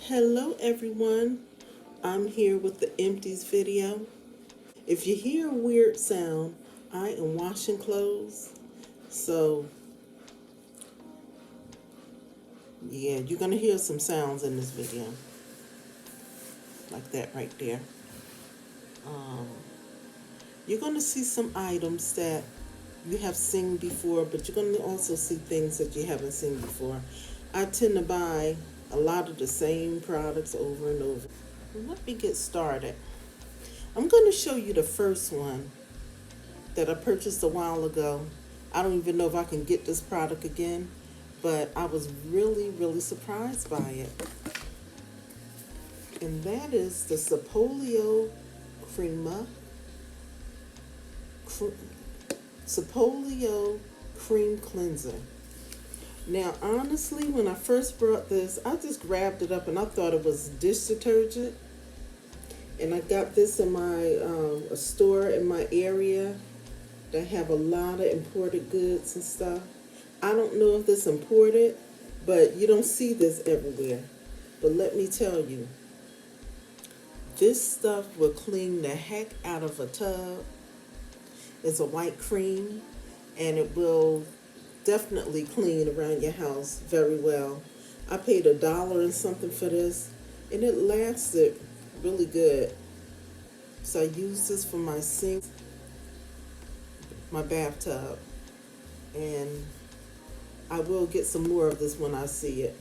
Hello everyone, I'm here with the Empties video. If you hear a weird sound, I am washing clothes. So yeah, you're gonna hear some sounds in this video. Like that right there. Um, you're gonna see some items that you have seen before, but you're gonna also see things that you haven't seen before. I tend to buy a lot of the same products over and over. Let me get started. I'm going to show you the first one that I purchased a while ago. I don't even know if I can get this product again, but I was really surprised by it. And that is the Polio Polio Cream Cleanser. Now, honestly, when I first brought this, I just grabbed it up and I thought it was dish detergent. And I got this in my a store in my area that have a lot of imported goods and stuff. I don't know if this imported, but you don't see this everywhere. But let me tell you, this stuff will clean the heck out of a tub. It's a white cream, and it will definitely clean around your house very well. I paid $1 and something for this, and it lasted really good. So I use this for my sink, my bathtub, and I will get some more of this when I see it.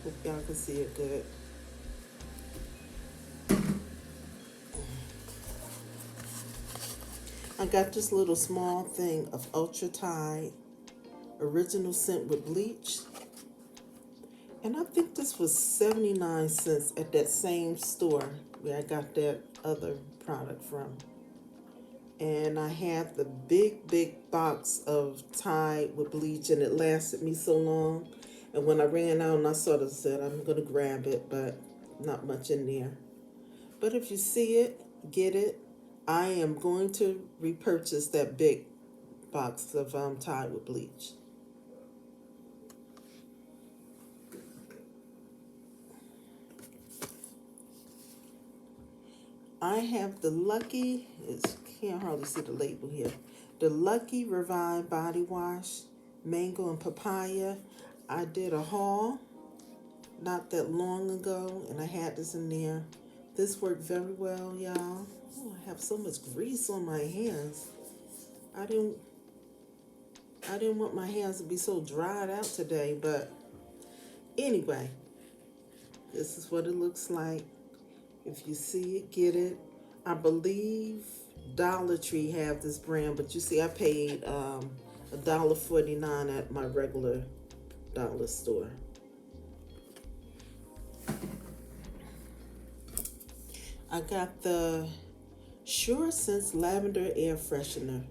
Hope y'all can see it good. I got this little small thing of Ultratide original scent with bleach. And I think this was 79 cents at that same store where I got that other product from. And I had the big box of Tide with bleach, and it lasted me so long. And when I ran out, and I sort of said, I'm going to grab it, but not much in there. But if you see it, get it. I am going to repurchase that big box of Tide with bleach. I have the Lucky, can't hardly see the label here, the Lucky Revive Body Wash, Mango and Papaya. I did a haul not that long ago, and I had this in there. This worked very well, y'all. Oh, I have so much grease on my hands. I didn't want my hands to be so dried out today, but anyway, this is what it looks like. If you see it, get it. I believe Dollar Tree have this brand, but you see I paid $1.49 at my regular dollar store. I got the Sure Sense Lavender Air Freshener.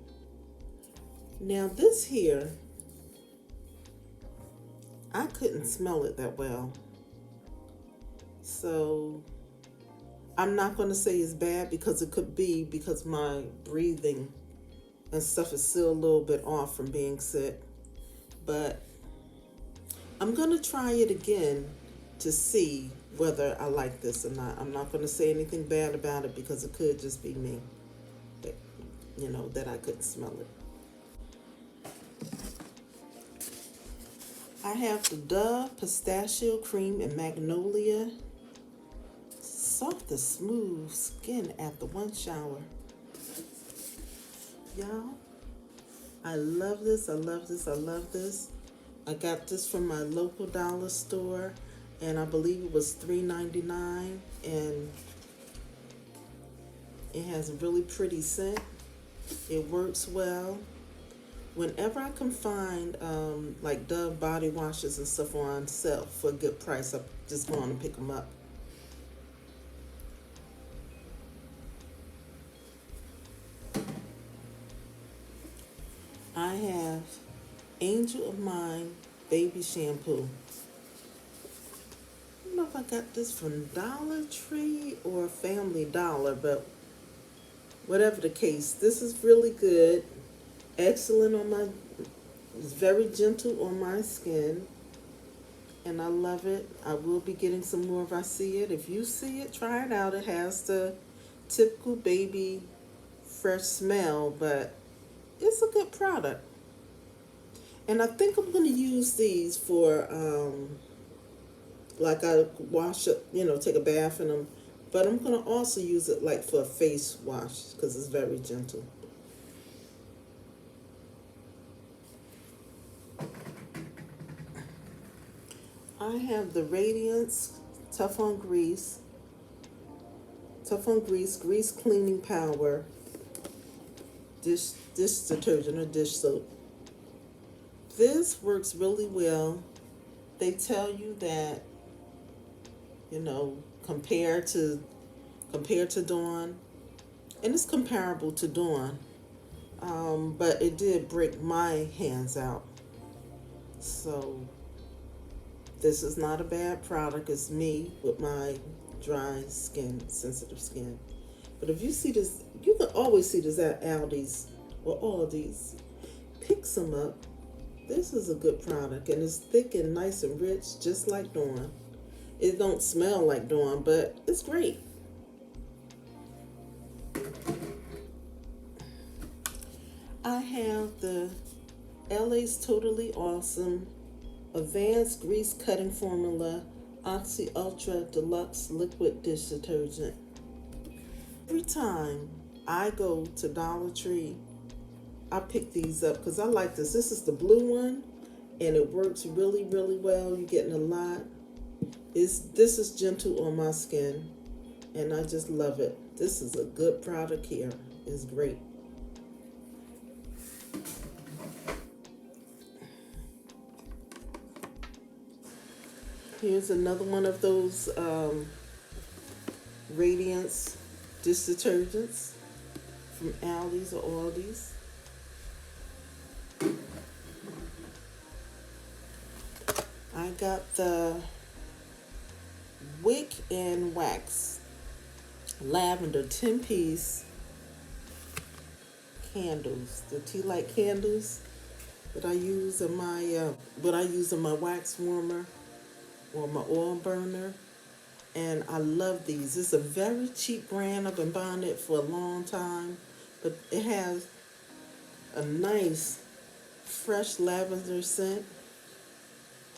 Now this here, I couldn't smell it that well. So I'm not going to say it's bad, because it could be because my breathing and stuff is still a little bit off from being sick. But I'm going to try it again to see whether I like this or not. I'm not going to say anything bad about it, because it could just be me, that, that I couldn't smell it. I have the Dove Pistachio Cream and Magnolia. Soft and smooth skin after one shower. Y'all, I love this, I love this, I love this. I got this from my local dollar store, and I believe it was $3.99, and it has a really pretty scent. It works well. Whenever I can find like Dove body washes and stuff on sale for a good price, I just go on and pick them up. I have Angel of Mine baby shampoo. I don't know if I got this from Dollar Tree or Family Dollar, but whatever the case, this is really good. Excellent on my, it's very gentle on my skin. and I love it. I will be getting some more if I see it. If you see it, try it out. It has the typical baby fresh smell, but it's a good product. And I think I'm going to use these for, like I wash it, take a bath in them. But I'm going to also use it like for a face wash because it's very gentle. I have the Radiance Tough on Grease Grease Cleaning Power dish detergent or dish soap. This works really well. They tell you that, compared to Dawn, and it's comparable to Dawn, but it did break my hands out. So this is not a bad product. It's me with my dry skin, sensitive skin. But if you see this, you can always see this at Aldi's or Aldi's. Pick some up. This is a good product, and it's thick and nice and rich, just like Dawn. It don't smell like Dawn, but it's great. I have the LA's Totally Awesome Advanced Grease Cutting Formula Oxy Ultra Deluxe Liquid Dish Detergent. Every time I go to Dollar Tree, I pick these up because I like this. This is the blue one, and it works really, really well. You're getting a lot. This is gentle on my skin, and I just love it. This is a good product here. It's great. Here's another one of those Radiance dish detergents from Aldi's or Aldi's. I got the Wick and Wax Lavender 10-piece candles, the tea light candles that I use in my wax warmer or my oil burner. And I love these. It's a very cheap brand. I've been buying it for a long time, but it has a nice fresh lavender scent,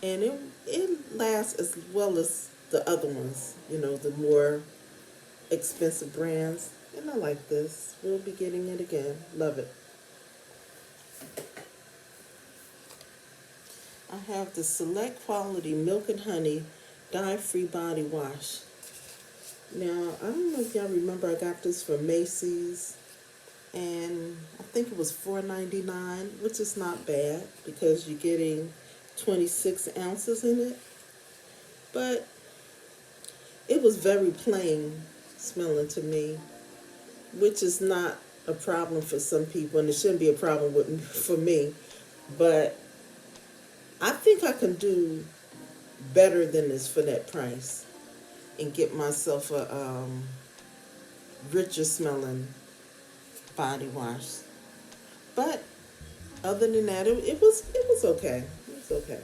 and it lasts as well as the other ones, the more expensive brands. And I like this. We'll be getting it again. Love it. I have the Select Quality Milk and Honey Dye-Free Body Wash. Now, I don't know if y'all remember, I got this from Macy's, and I think it was $4.99, which is not bad because you're getting 26 ounces in it. But it was very plain smelling to me, which is not a problem for some people, and it shouldn't be a problem for me. But I think I can do better than this for that price and get myself a richer smelling body wash. But other than that, it was okay. It was okay.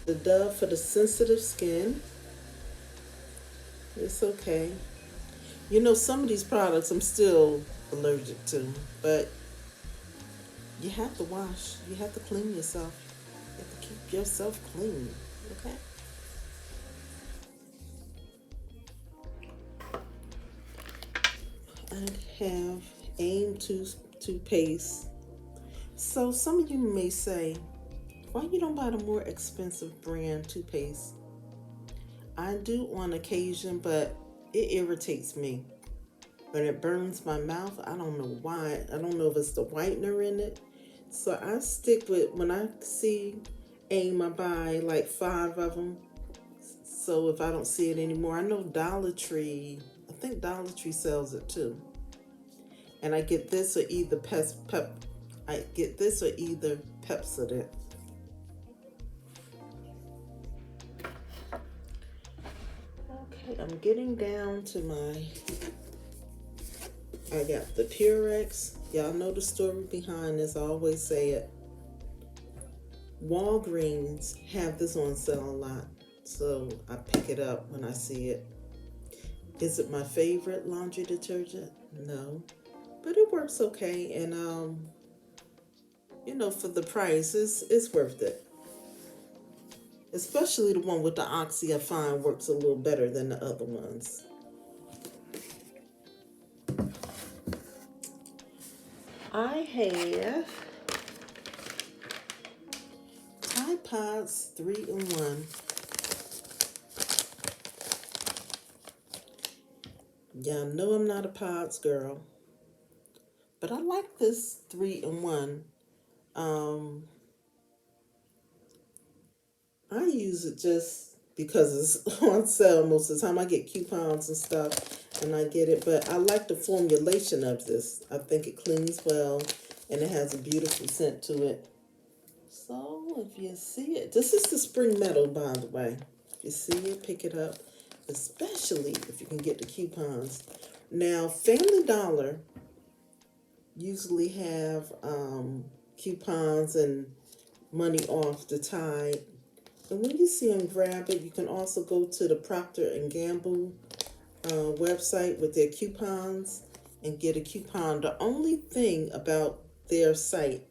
The Dove for the sensitive skin. It's okay. Some of these products I'm still allergic to, but you have to wash. You have to clean yourself. You have to keep yourself clean, okay? I have AIM Toothpaste. So some of you may say, why you don't buy the more expensive brand toothpaste? I do on occasion, but it irritates me. When it burns my mouth, I don't know why. I don't know if it's the whitener in it. So I stick with, when I see AIM, I buy like 5 of them. So if I don't see it anymore, I know Dollar Tree, I think Dollar Tree sells it too. And I get this or either Pepsodent. Okay, I'm getting down to my I got the Purex. Y'all know the story behind this. I always say it. Walgreens have this on sale a lot, so I pick it up when I see it. Is it my favorite laundry detergent? No, but it works okay, and for the price, it's worth it. Especially the one with the oxy, I find works a little better than the other ones. I have Tide Pods 3-in-1. Y'all know I'm not a pods girl, but I like this 3-in-1. I use it just because it's on sale most of the time. I get coupons and stuff, and I get it. But I like the formulation of this. I think it cleans well, and it has a beautiful scent to it. So if you see it, this is the spring metal, by the way. If you see it, pick it up, especially if you can get the coupons. Now, Family Dollar usually have coupons and money off the Tide. And when you see them, grab it. You can also go to the Procter & Gamble website with their coupons and get a coupon. The only thing about their site,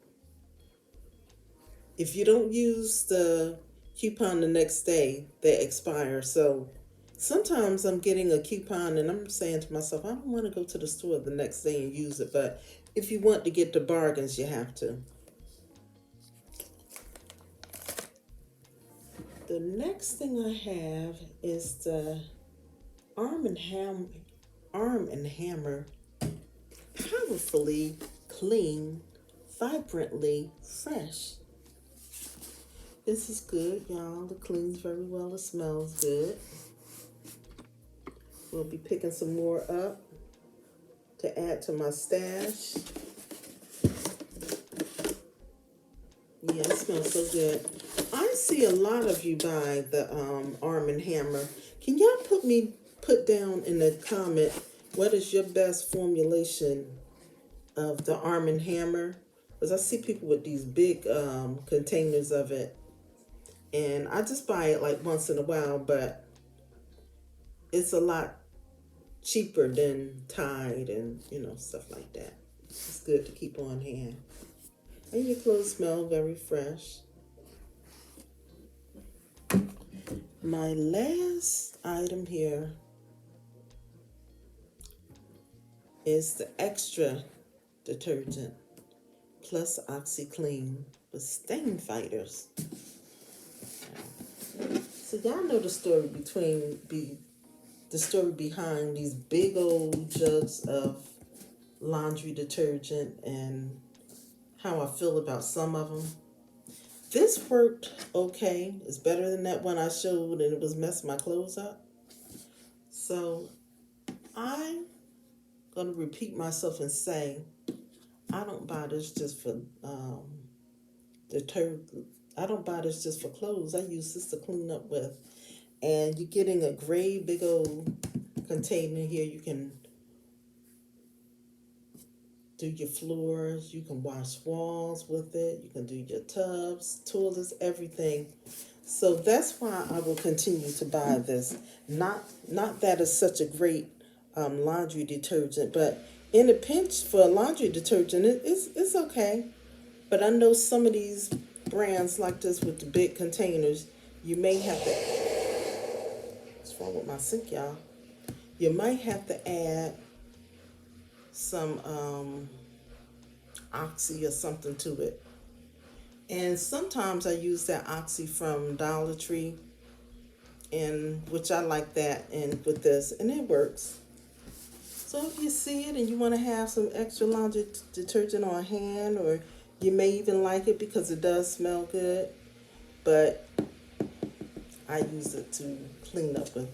if you don't use the coupon the next day, they expire. So sometimes I'm getting a coupon and I'm saying to myself, I don't want to go to the store the next day and use it. But if you want to get the bargains, you have to. The next thing I have is the Arm & Hammer Powerfully Clean, Vibrantly Fresh. This is good, y'all. It cleans very well. It smells good. We'll be picking some more up to add to my stash. Yeah, it smells so good. I see a lot of you buy the Arm & Hammer. Can y'all put down in the comment what is your best formulation of the Arm & Hammer? Because I see people with these big containers of it. And I just buy it like once in a while, but it's a lot cheaper than Tide and, stuff like that. It's good to keep on hand. And your clothes smell very fresh. My last item here is the extra detergent plus OxyClean with stain fighters. So y'all know the story behind these big old jugs of laundry detergent and how I feel about some of them. This worked okay. It's better than that one I showed and it was messing my clothes up. So I'm going to repeat myself and say, I don't buy this just for detergent. I don't buy this just for clothes. I use this to clean up with. And you're getting a gray big old container here. You can do your floors, you can wash walls with it, you can do your tubs, toilets, everything. So that's why I will continue to buy this. Not that it's such a great laundry detergent, but in a pinch for a laundry detergent, it's okay. But I know some of these brands like this with the big containers, you may have to, what's wrong with my sink, y'all? You might have to add some oxy or something to it. And sometimes I use that oxy from Dollar Tree, and which I like that, and with this, and it works. So if you see it and you want to have some extra laundry detergent on hand, or you may even like it because it does smell good, but I use it to clean up with.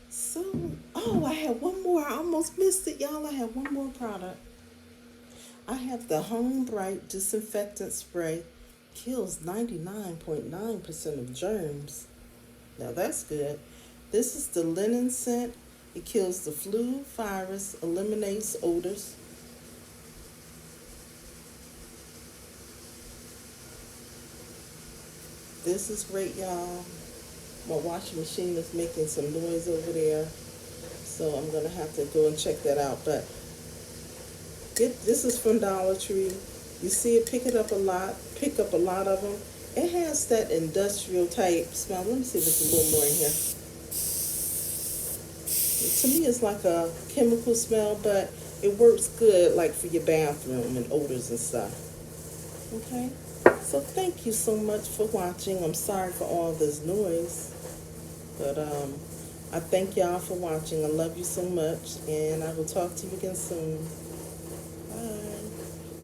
So, I have one more. I almost missed it, y'all. I have one more product. I have the Home Bright Disinfectant Spray. Kills 99.9% of germs. Now that's good. This is the linen scent. It kills the flu, virus, eliminates odors. This is great, y'all. My washing machine is making some noise over there, so I'm going to have to go and check that out. But this is from Dollar Tree. You see it, pick up a lot of them. It has that industrial type smell. Let me see if there's a little more in here. To me, it's like a chemical smell, but it works good, like for your bathroom and odors and stuff. Okay? So thank you so much for watching. I'm sorry for all this noise, but I thank y'all for watching. I love you so much, and I will talk to you again soon.